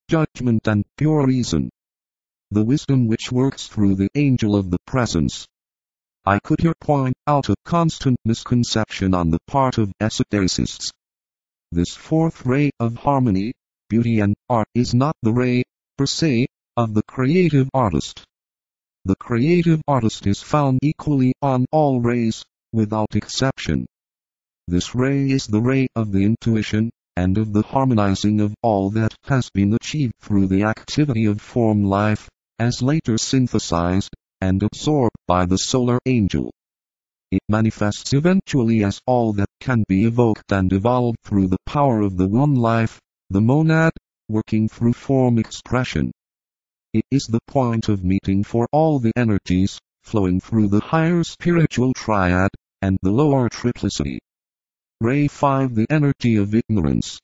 judgment and pure reason. The wisdom which works through the angel of the presence. I could here point out a constant misconception on the part of esotericists. This fourth ray of harmony, beauty and art is not the ray, per se, of the creative artist. The creative artist is found equally on all rays, without exception. This ray is the ray of the intuition, and of the harmonizing of all that has been achieved through the activity of form life, as later synthesized and absorbed by the solar angel. It manifests eventually as all that can be evoked and evolved through the power of the one life, the monad, working through form expression. It is the point of meeting for all the energies, flowing through the higher spiritual triad, and the lower triplicity. Ray 5 The energy of ignorance.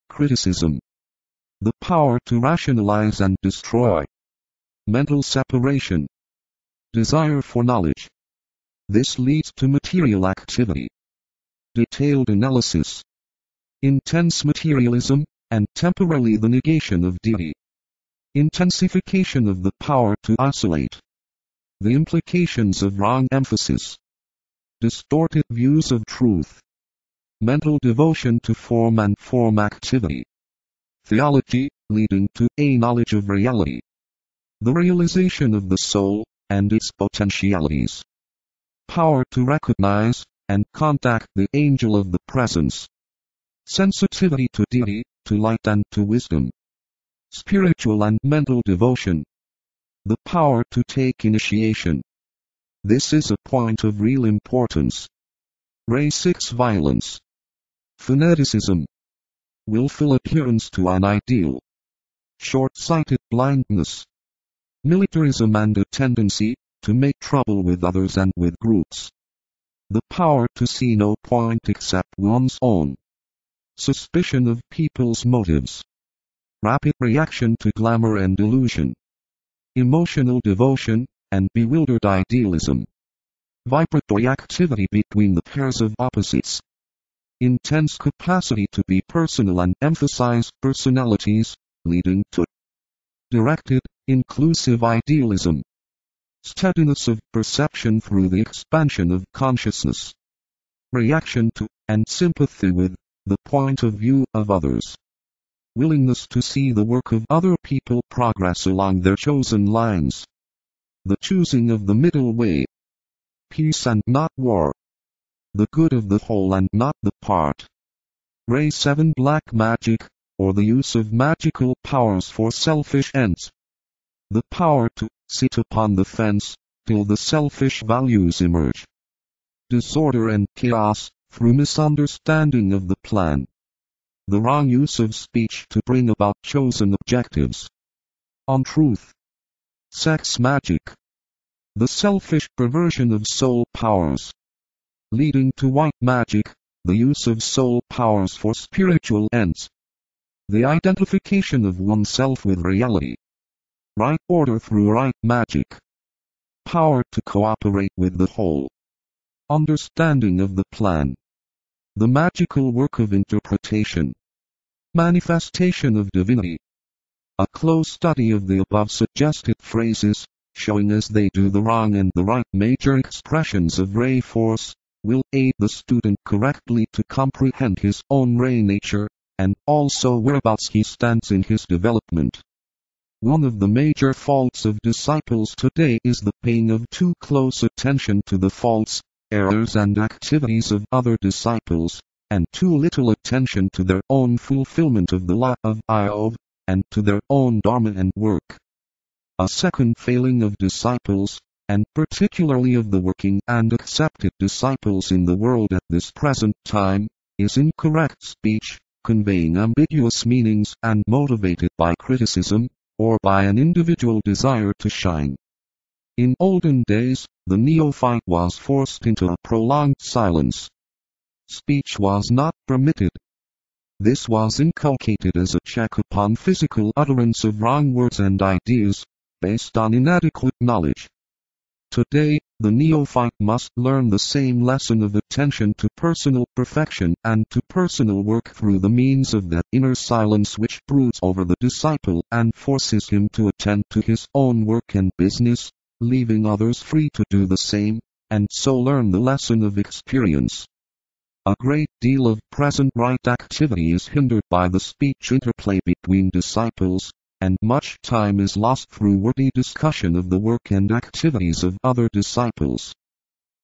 Criticism. The power to rationalize and destroy. Mental separation. Desire for knowledge. This leads to material activity. Detailed analysis. Intense materialism, and temporarily the negation of deity. Intensification of the power to isolate. The implications of wrong emphasis. Distorted views of truth. Mental devotion to form and form activity. Theology, leading to a knowledge of reality. The realization of the soul, and its potentialities. Power to recognize, and contact the angel of the presence. Sensitivity to deity, to light and to wisdom. Spiritual and mental devotion. The power to take initiation. This is a point of real importance. Ray 6 Violence. Fanaticism. Willful adherence to an ideal. Short-sighted blindness. Militarism and a tendency to make trouble with others and with groups. The power to see no point except one's own. Suspicion of people's motives. Rapid reaction to glamour and illusion. Emotional devotion, and bewildered idealism. Vibratory activity between the pairs of opposites. Intense capacity to be personal and emphasize personalities, leading to directed, inclusive idealism. Steadiness of perception through the expansion of consciousness. Reaction to, and sympathy with, the point of view of others. Willingness to see the work of other people progress along their chosen lines. The choosing of the middle way. Peace and not war. The good of the whole and not the part. Ray 7 Black magic, or the use of magical powers for selfish ends. The power to sit upon the fence, till the selfish values emerge. Disorder and chaos, through misunderstanding of the plan. The wrong use of speech to bring about chosen objectives. Untruth. Sex magic. The selfish perversion of soul powers. Leading to white magic, the use of soul powers for spiritual ends. The identification of oneself with reality. Right order through right magic. Power to cooperate with the whole. Understanding of the plan. The magical work of interpretation. Manifestation of divinity. A close study of the above suggested phrases, showing as they do the wrong and the right major expressions of ray force, will aid the student correctly to comprehend his own ray nature, and also whereabouts he stands in his development. One of the major faults of disciples today is the paying of too close attention to the faults, errors and activities of other disciples, and too little attention to their own fulfillment of the law of Iov, and to their own dharma and work. A second failing of disciples, and particularly of the working and accepted disciples in the world at this present time, is incorrect speech, conveying ambiguous meanings and motivated by criticism, or by an individual desire to shine. In olden days, the neophyte was forced into a prolonged silence. Speech was not permitted. This was inculcated as a check upon physical utterance of wrong words and ideas, based on inadequate knowledge. Today, the neophyte must learn the same lesson of attention to personal perfection and to personal work through the means of that inner silence which broods over the disciple and forces him to attend to his own work and business, leaving others free to do the same, and so learn the lesson of experience. A great deal of present right activity is hindered by the speech interplay between disciples, and much time is lost through wordy discussion of the work and activities of other disciples.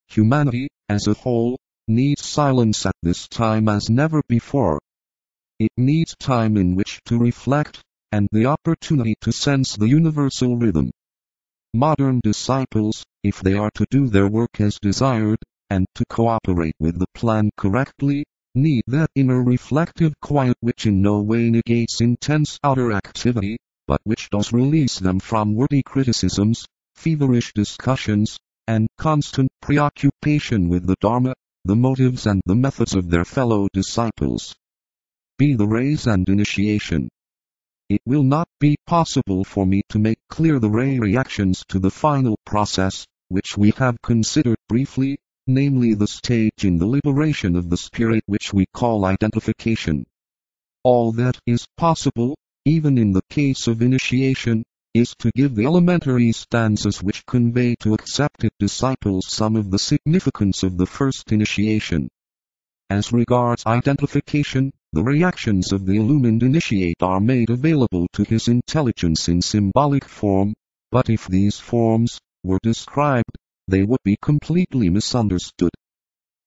Humanity, as a whole, needs silence at this time as never before. It needs time in which to reflect, and the opportunity to sense the universal rhythm. Modern disciples, if they are to do their work as desired, and to cooperate with the plan correctly, need that inner reflective quiet which in no way negates intense outer activity, but which does release them from wordy criticisms, feverish discussions, and constant preoccupation with the Dharma, the motives and the methods of their fellow disciples. Be the rays and initiation. It will not be possible for me to make clear the ray reactions to the final process, which we have considered briefly, namely the stage in the liberation of the spirit which we call identification. All that is possible, even in the case of initiation, is to give the elementary stanzas which convey to accepted disciples some of the significance of the first initiation. As regards identification, the reactions of the illumined initiate are made available to his intelligence in symbolic form, but if these forms were described, they would be completely misunderstood.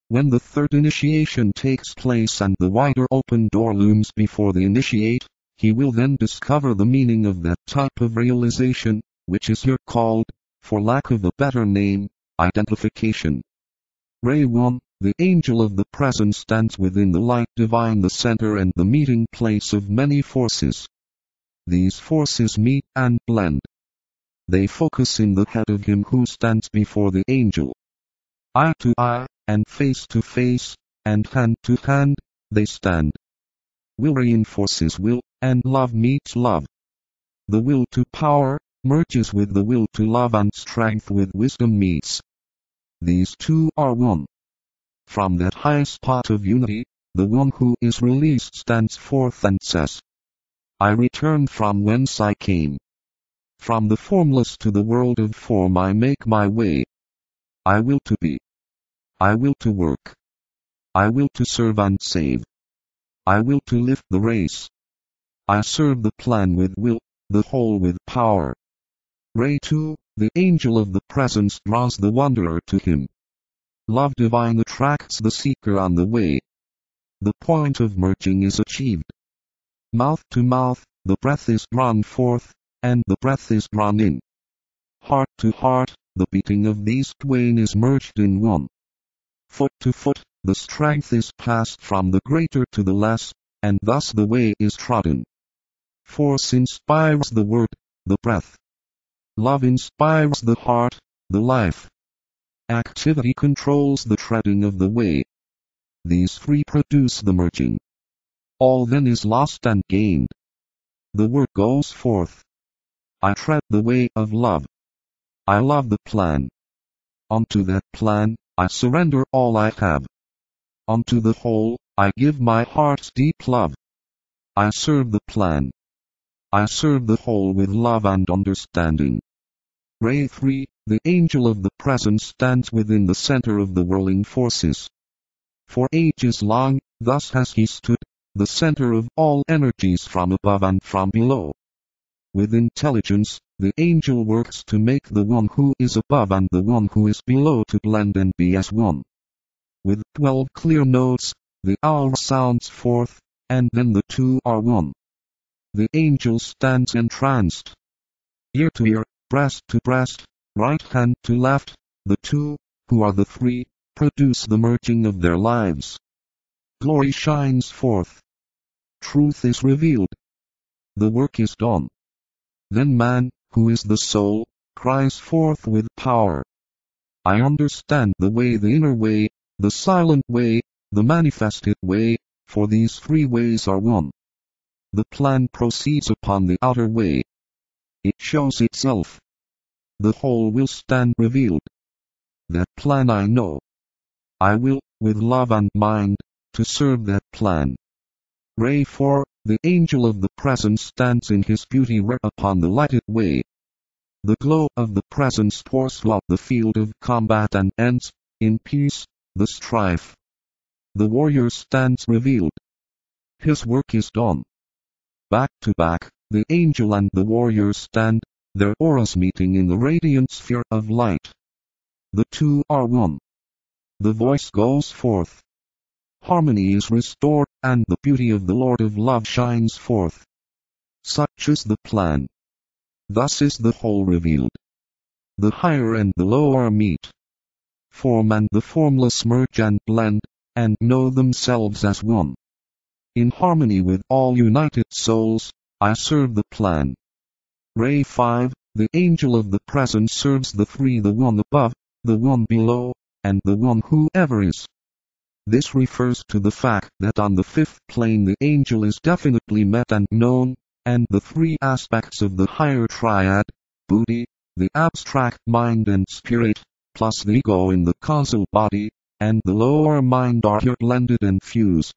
When the third initiation takes place and the wider open door looms before the initiate, he will then discover the meaning of that type of realization, which is here called, for lack of a better name, identification. Ray 1, the angel of the present stands within the light divine, the center and the meeting place of many forces. These forces meet and blend. They focus in the head of him who stands before the angel. Eye to eye, and face to face, and hand to hand, they stand. Will reinforces will, and love meets love. The will to power merges with the will to love, and strength with wisdom meets. These two are one. From that high spot of unity, the one who is released stands forth and says, I return from whence I came. From the formless to the world of form I make my way. I will to be. I will to work. I will to serve and save. I will to lift the race. I serve the plan with will, the whole with power. Ray 2, the angel of the presence draws the wanderer to him. Love divine attracts the seeker on the way. The point of merging is achieved. Mouth to mouth, the breath is drawn forth, and the breath is drawn in. Heart to heart, the beating of these twain is merged in one. Foot to foot, the strength is passed from the greater to the less, and thus the way is trodden. Force inspires the word, the breath. Love inspires the heart, the life. Activity controls the treading of the way. These three produce the merging. All then is lost and gained. The word goes forth. I tread the way of love. I love the plan. Unto that plan, I surrender all I have. Unto the whole, I give my heart's deep love. I serve the plan. I serve the whole with love and understanding. Ray 3, the angel of the present stands within the center of the whirling forces. For ages long, thus has he stood, the center of all energies from above and from below. With intelligence, the angel works to make the one who is above and the one who is below to blend and be as one. With 12 clear notes, the owl sounds forth, and then the two are one. The angel stands entranced. Ear to ear, breast to breast, right hand to left, the two, who are the three, produce the merging of their lives. Glory shines forth. Truth is revealed. The work is done. Then man, who is the soul, cries forth with power. I understand the way, the inner way, the silent way, the manifested way, for these three ways are one. The plan proceeds upon the outer way. It shows itself. The whole will stand revealed. that plan I know. I will, with love and mind, to serve that plan. Ray 4, the angel of the presence stands in his beauty rare upon the lighted way. The glow of the presence pours throughout the field of combat and ends, in peace, the strife. The warrior stands revealed. His work is done. Back to back, the angel and the warrior stand, their auras meeting in the radiant sphere of light. The two are one. The voice goes forth. Harmony is restored, and the beauty of the Lord of Love shines forth. Such is the plan. Thus is the whole revealed. The higher and the lower meet. Form and the formless merge and blend, and know themselves as one. In harmony with all united souls, I serve the plan. Ray 5, the angel of the presence serves the three, the one above, the one below, and the one who ever is. This refers to the fact that on the fifth plane the angel is definitely met and known, and the three aspects of the higher triad, buddhi, the abstract mind and spirit, plus the ego in the causal body, and the lower mind are here blended and fused.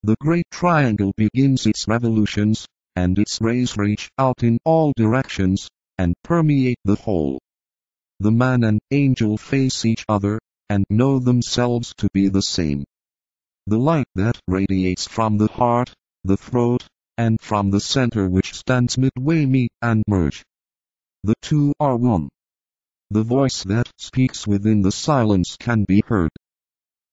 The great triangle begins its revolutions, and its rays reach out in all directions, and permeate the whole. The man and angel face each other, and know themselves to be the same. The light that radiates from the heart, the throat, and from the center which stands midway meet and merge. The two are one. The voice that speaks within the silence can be heard.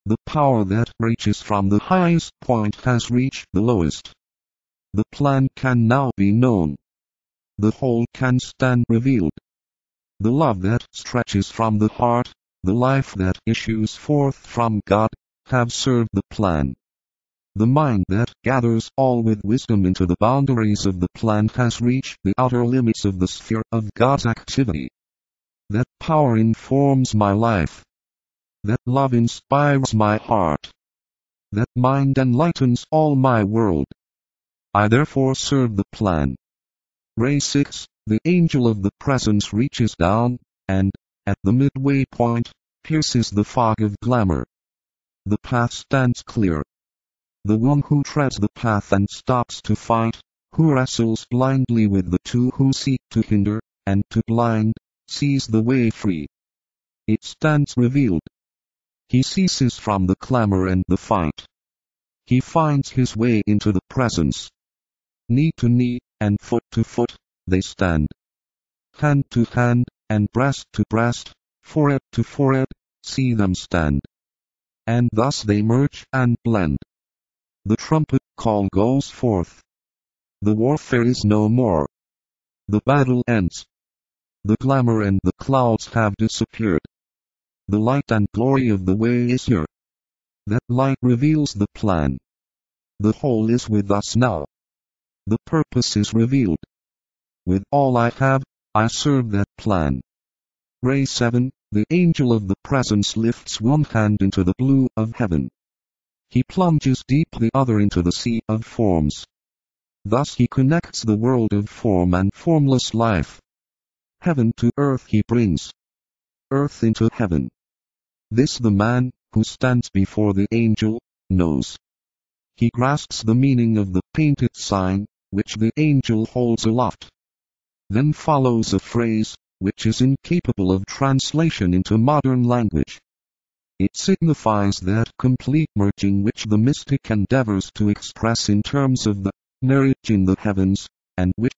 The power that reaches from the highest point has reached the lowest. The plan can now be known. The whole can stand revealed. The love that stretches from the heart, the life that issues forth from God, have served the plan. The mind that gathers all with wisdom into the boundaries of the plan has reached the outer limits of the sphere of God's activity. That power informs my life. That love inspires my heart. That mind enlightens all my world. I therefore serve the plan. Ray 6, the angel of the presence reaches down, and, at the midway point, pierces the fog of glamour. The path stands clear. The one who treads the path and stops to fight, who wrestles blindly with the two who seek to hinder, and to blind, sees the way free. It stands revealed. He ceases from the clamor and the fight. He finds his way into the presence. Knee to knee, and foot to foot, they stand. Hand to hand, and breast to breast, forehead to forehead, see them stand. And thus they merge and blend. The trumpet call goes forth. The warfare is no more. The battle ends. The glamour and the clouds have disappeared. The light and glory of the way is here. That light reveals the plan. The whole is with us now. The purpose is revealed. With all I have, I serve that plan. Ray 7, the angel of the presence lifts one hand into the blue of heaven. He plunges deep the other into the sea of forms. Thus he connects the world of form and formless life. Heaven to earth he brings. Earth into heaven. This the man, who stands before the angel, knows. He grasps the meaning of the painted sign, which the angel holds aloft. Then follows a phrase, which is incapable of translation into modern language. It signifies that complete merging which the mystic endeavors to express in terms of the marriage in the heavens, and which